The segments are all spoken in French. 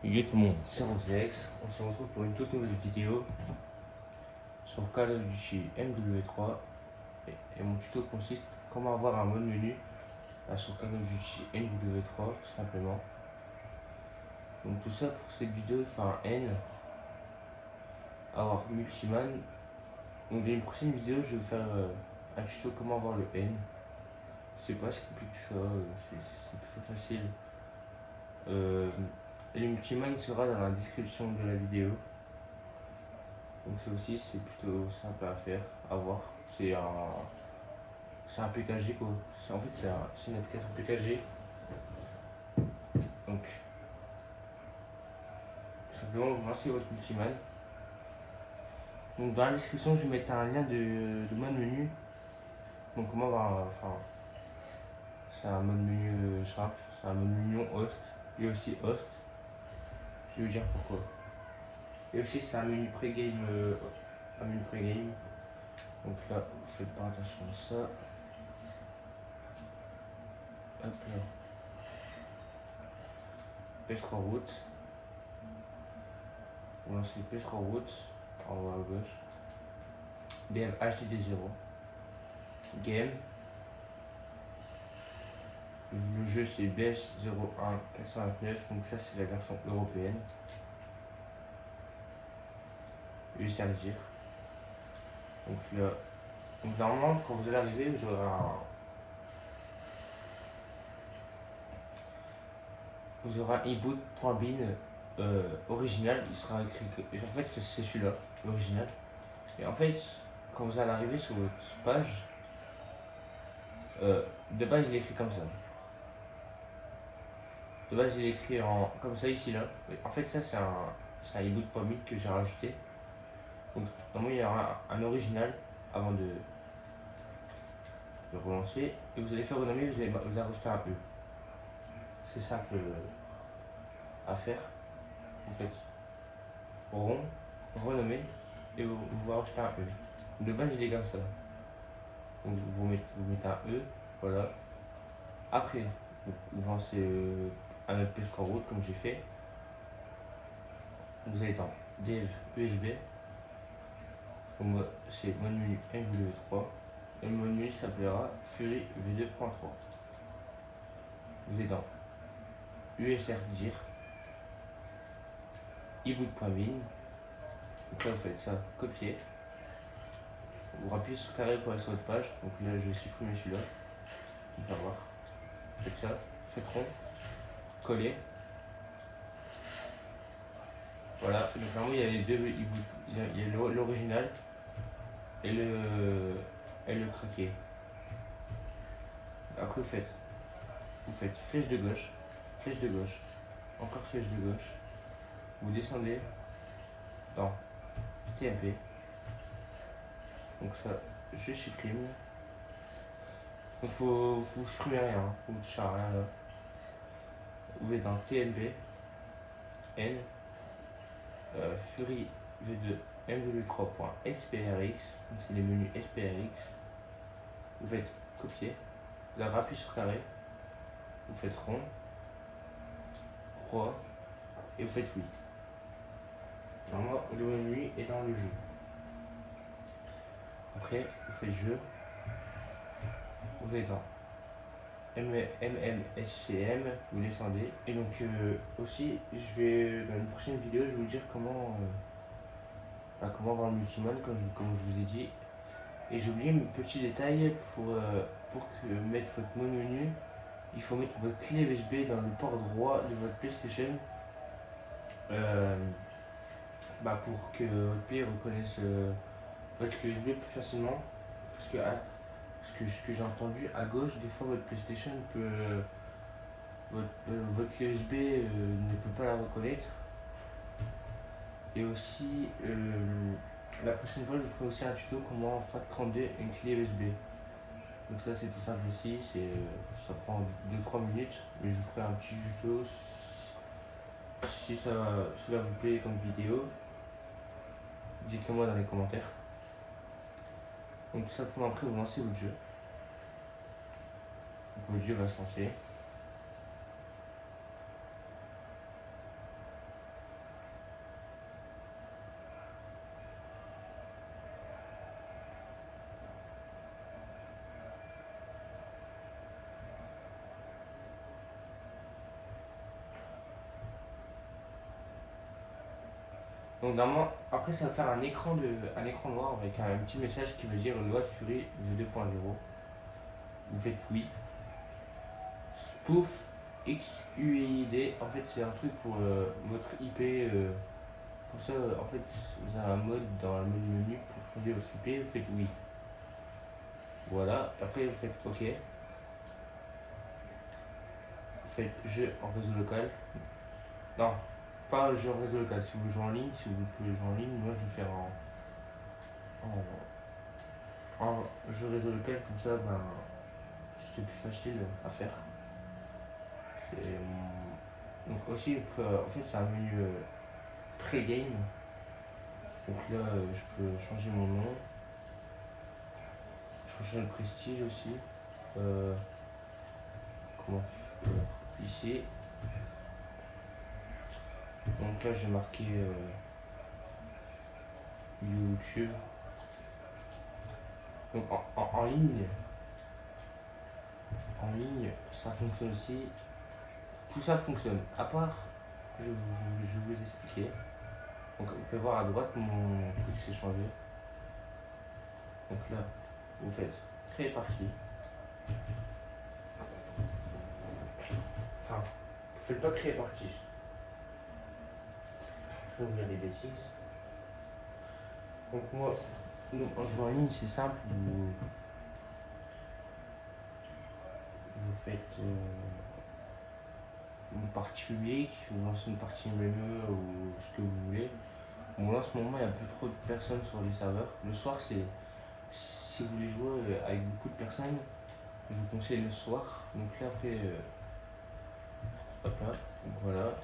Yo tout le monde, c'est Rosex. On se retrouve pour une toute nouvelle vidéo sur Call of Duty MW3 et mon tuto consiste à comment avoir un mode menu sur Call of Duty MW3 tout simplement. Donc tout ça pour cette vidéo, il faut un N, avoir Multiman. Donc dans une prochaine vidéo, je vais vous faire un tuto comment avoir le N. C'est pas si compliqué que ça, c'est plutôt facile. Le Multiman sera dans la description de la vidéo. Donc ça aussi c'est plutôt simple à faire, à voir. C'est un PKG quoi. En fait c'est une application PKG. Donc tout simplement vous lancez votre Multiman. Donc dans la description je vais mettre un lien de mode menu. Donc comment va. Enfin c'est un mode menu simple, c'est un mode menu host. Et aussi host. Je vais vous dire pourquoi. Et aussi c'est un menu pré-game. Un menu pré-game. Donc là vous faites pas attention à ça. Hop là. PS3 route. Vous lancez PS3 route en haut à gauche. DM HDD0. Game. Le jeu c'est BS01429, donc ça c'est la version européenne. Juste à le dire. Donc là, donc normalement quand vous allez arriver, vous aurez un eboot.bin original, il sera écrit que, en fait c'est celui-là, l'original. Et en fait, quand vous allez arriver sur votre page, de base il est écrit comme ça. De base il est écrit comme ça ici là. En fait ça c'est un eboot.bin que j'ai rajouté. Donc normalement il y aura un original avant de relancer. Et vous allez faire renommer, vous allez rajouter un E. C'est simple à faire. Vous faites rond, renommer et vous rajouter un E. De base il est comme ça. Donc vous mettez un E, voilà. Après, vous lancez un autre PS3 route comme j'ai fait. Vous allez dans Dev USB. C'est mon menu MW3. Et mon menu s'appellera Fury V2.3. Vous êtes dans USR dir, eboot.bin. Donc là vous faites ça, copier. Vous appuyez sur carré pour aller sur votre page. Donc là je vais supprimer celui-là. On va voir. Faites ça, faites rond, coller. Voilà, donc normalement il y a les deux eboots. Il y a l'original et le craqué. Après vous faites flèche de gauche, encore flèche de gauche. Vous descendez dans TMP. Donc ça, je supprime. Donc vous supprimez rien, vous ne touchez à rien là. Vous êtes dans TMP, N, Fury V2 MW3.SPRX, donc c'est les menus SPRX. Vous faites copier, vous avez appuyé sur carré, vous faites rond, croix, et vous faites oui. Normalement, le menu est dans le jeu. Après, vous faites jeu, vous êtes dans MMSCM, vous descendez. Et donc aussi, dans une prochaine vidéo, je vais vous dire comment avoir le Multiman, comme je vous ai dit. Et j'ai oublié un petit détail pour mettre votre menu. Il faut mettre votre clé USB dans le port droit de votre PlayStation pour que votre play reconnaisse votre clé USB plus facilement. Parce que ce que j'ai entendu à gauche, des fois votre PlayStation votre clé USB ne peut pas la reconnaître. Et aussi, la prochaine fois, je vous ferai aussi un tuto comment FAT32 une clé USB. Donc ça c'est tout simple aussi, ça prend 2-3 minutes, mais je vous ferai un petit tuto si cela vous plaît comme vidéo. Dites-le moi dans les commentaires. Donc tout simplement après vous lancez votre jeu. Donc votre jeu va se lancer. Donc normalement, après ça va faire un écran noir avec un petit message qui veut dire loi Fury V2.0. Vous faites oui. Spoof XUID, en fait c'est un truc pour votre IP. Pour ça, en fait, vous avez un mode dans le menu pour changer votre IP, vous faites oui. Voilà, après vous faites OK. Vous faites jeu en réseau local. Non, pas jeu en réseau local. Si vous jouez en ligne, si vous pouvez jouer en ligne, moi je vais faire en jeu réseau local, comme ça, ben, c'est plus facile à faire. Donc aussi, en fait, c'est un menu pré-game. Donc là, je peux changer mon nom. Je peux changer le prestige aussi. Comment ici. Donc là, j'ai marqué YouTube. Donc en ligne, ça fonctionne aussi. Tout ça fonctionne. À part, je vais vous expliquer. Donc vous pouvez voir à droite, mon truc s'est changé. Donc là, vous faites créer partie. Enfin, vous faites pas créer partie. Je vais vous dire des bêtises. Donc moi, en jouant en ligne, c'est simple. Vous faites une partie publique, vous lancez une partie MME ou ce que vous voulez. Bon là en ce moment il n'y a plus trop de personnes sur les serveurs. Le soir c'est, si vous voulez jouer avec beaucoup de personnes, je vous conseille le soir. Donc là après, hop là, donc voilà.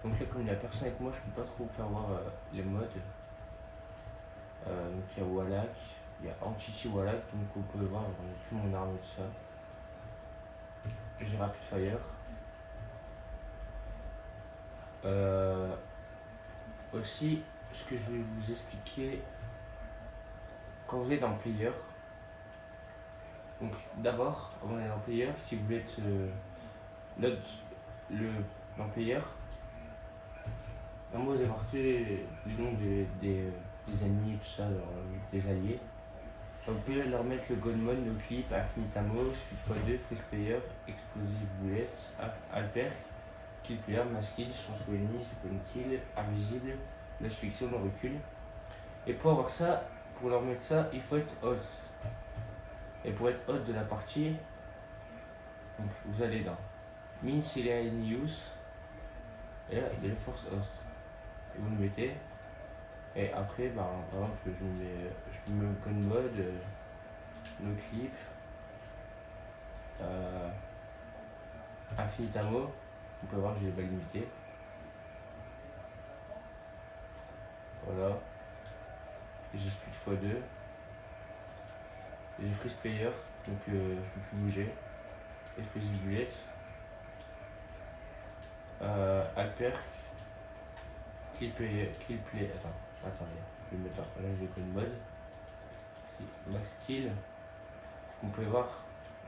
Donc là comme il n'y a personne avec moi, je peux pas trop vous faire voir les modes. Donc il y a Wallach, il y a Entity Wallach, donc vous pouvez voir, j'ai plus mon arme et tout ça. J'ai Rapid Fire. Aussi, ce que je vais vous expliquer, quand vous êtes en player, donc d'abord, avant d'aller en player, si vous voulez être dans player, moi vous allez voir tous les noms des ennemis et tout ça, des alliés. Donc, vous pouvez leur mettre le Godmon, no clip, Infinitamo, Speed x2, Freeze Player, Explosive Bullet, Alper, Kill Player, Mass Kill, Chance au ennemi, Spawn Kill, Invisible, Lâche Fiction, le recul. Et pour avoir ça, pour leur mettre ça, il faut être host. Et pour être host de la partie, donc vous allez dans Min Selenium Use, et là il y a le Force Host. Et vous le mettez. Et après, par exemple, je me mets Gun Mode, no clip, Infinitamo, vous pouvez voir que j'ai pas limité. Voilà. J'ai Speed x2. J'ai Freeze Player, donc je peux plus bouger. Explosive Bullet. Alper. Kill Play. Attendez, je vais mettre là, je vais une mode. Max Kill. Vous pouvez voir,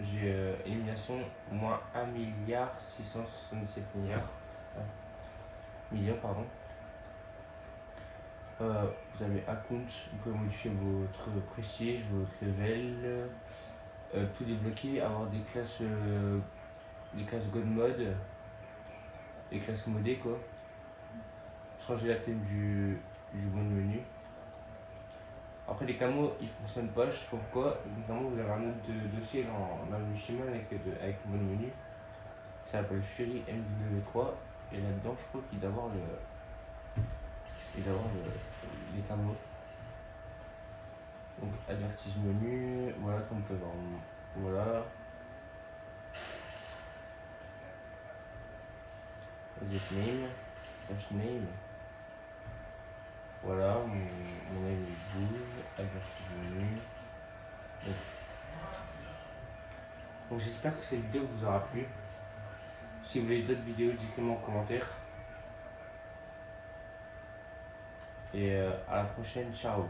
j'ai élimination moins 1 milliard 677 millions, pardon. Vous avez account, vous pouvez modifier votre prestige, votre level, tout débloquer, avoir des classes God mode, des classes modées quoi. Changer la thème du bon menu. Après les camos ils fonctionnent pas, je sais pas pourquoi. Notamment vous avez un autre dossier dans le chemin avec le bon menu. Ça s'appelle Fury MW3 et là-dedans je crois qu'il doit avoir les camos. Donc advertise menu, voilà comme on peut voir. Voilà. Exit name, slash name. Voilà, mon name bouge, advertise menu. Donc j'espère que cette vidéo vous aura plu. Si vous voulez d'autres vidéos, dites-le-moi en commentaire. Et à la prochaine, ciao.